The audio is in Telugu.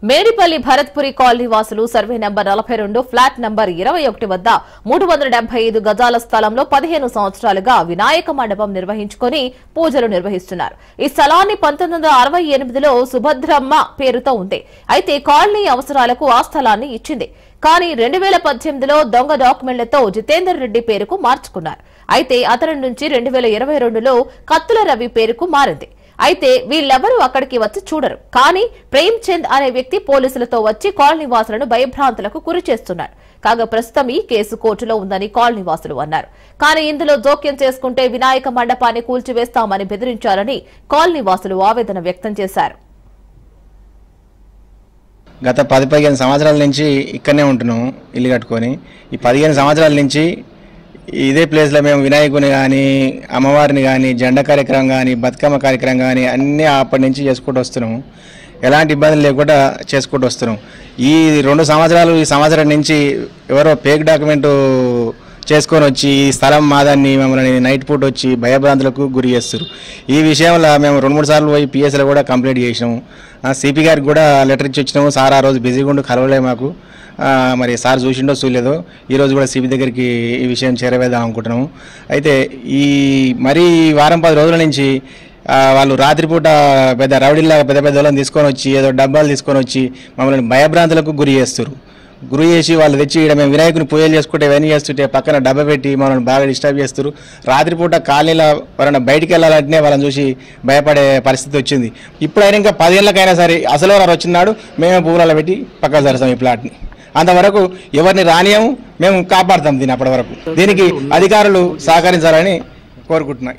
మేడిపల్లి భరత్పురి కాలనీ వాసులు సర్వే నంబర్ 42 ఫ్లాట్ నంబర్ 21 వద్ద 375 గజాల స్థలంలో 15 సంవత్సరాలుగా వినాయక మండపం నిర్వహించుకొని పూజలు నిర్వహిస్తున్నారు. ఈ స్థలాన్ని 1968లో సుభద్రమ్మ పేరుతో ఉంది. అయితే కాలనీ అవసరాలకు ఆ స్థలాన్ని ఇచ్చింది. కానీ 2018లో దొంగ డాక్యుమెంట్లతో జితేందర్ రెడ్డి పేరుకు మార్చుకున్నారు. అయితే అతని నుంచి 2022లో కత్తుల రవి పేరుకు మారింది. అయితే వీళ్ళెవరూ అక్కడికి వచ్చి చూడరు. కానీ ప్రేమ్ చంద్ అనే వ్యక్తి పోలీసులతో వచ్చి కాలనీ వాసులను భయభ్రాంతులకు గురి చేస్తున్నారు. కాగా ప్రస్తుతం ఈ కేసు కోర్టులో ఉందని కాలనీ వాసులు అన్నారు. కానీ ఇందులో జోక్యం చేసుకుంటే వినాయక మండపాన్ని కూల్చివేస్తామని బెదిరించారని కాలనీ వాసులు ఆవేదన వ్యక్తం చేశారు. గత 10-15 సంవత్సరాల నుంచి ఇక్కడనే ఉంటున్నాము ఇల్లు కట్టుకొని. ఈ 15 సంవత్సరాల నుంచి ఇదే ప్లేస్లో మేము వినాయకుని కానీ అమ్మవారిని కానీ జెండా కార్యక్రమం కానీ బతుకమ్మ కార్యక్రమం కానీ అన్నీ అప్పటి నుంచి చేసుకుంటూ వస్తున్నాము. ఎలాంటి ఇబ్బందులు లేకుండా చేసుకుంటూ వస్తున్నాం. ఈ 2 సంవత్సరాలు ఈ సంవత్సరం నుంచి ఎవరో ఫేక్ డాక్యుమెంటు చేసుకొని వచ్చి ఈ స్థలం మాదాన్ని మమ్మల్ని నైట్ పూట వచ్చి భయభ్రాంతులకు గురి చేస్తారు. ఈ విషయంలో మేము 2-3 సార్లు పోయి పిఎస్లో కూడా కంప్లైంట్ చేసినాము. సిపి గారికి కూడా లెటర్ ఇచ్చి వచ్చినాము. సార్ ఆ రోజు బిజీగా ఉండి కలవలే మాకు. మరి సార్ చూసిండో చూడలేదో ఈరోజు కూడా సిపి దగ్గరికి ఈ విషయం చేరవేద్దాం అనుకుంటున్నాము. అయితే ఈ మరీ వారం 10 రోజుల నుంచి వాళ్ళు రాత్రిపూట పెద్ద రౌడీలాగా పెద్ద పెద్ద వాళ్ళని తీసుకొని వచ్చి ఏదో డబ్బాలు తీసుకొని వచ్చి మమ్మల్ని భయభ్రాంతులకు గురి చేస్తారు. గురి చేసి వాళ్ళు తెచ్చి ఇక్కడ మేము వినాయకుని పూజలు చేసుకుంటే ఇవన్నీ చేస్తుంటే పక్కన డబ్బా పెట్టి మమ్మల్ని బాగా డిస్టర్బ్ చేస్తారు. రాత్రిపూట కాలనీలో ఎవరైనా బయటికి వెళ్ళాలంటేనే వాళ్ళని చూసి భయపడే పరిస్థితి వచ్చింది. ఇప్పుడైనా ఇంకా 10 ఏళ్ళకైనా సరే అసలు వారు వచ్చినాడు మేమే పువ్వులలో పెట్టి పక్కన సరసాం ఈ ప్లాట్ని. అంతవరకు ఎవరిని రానియము, మేము కాపాడుతాం దీన్ని. అప్పటి వరకు దీనికి అధికారులు సహకరించాలని కోరుకుంటున్నాయి.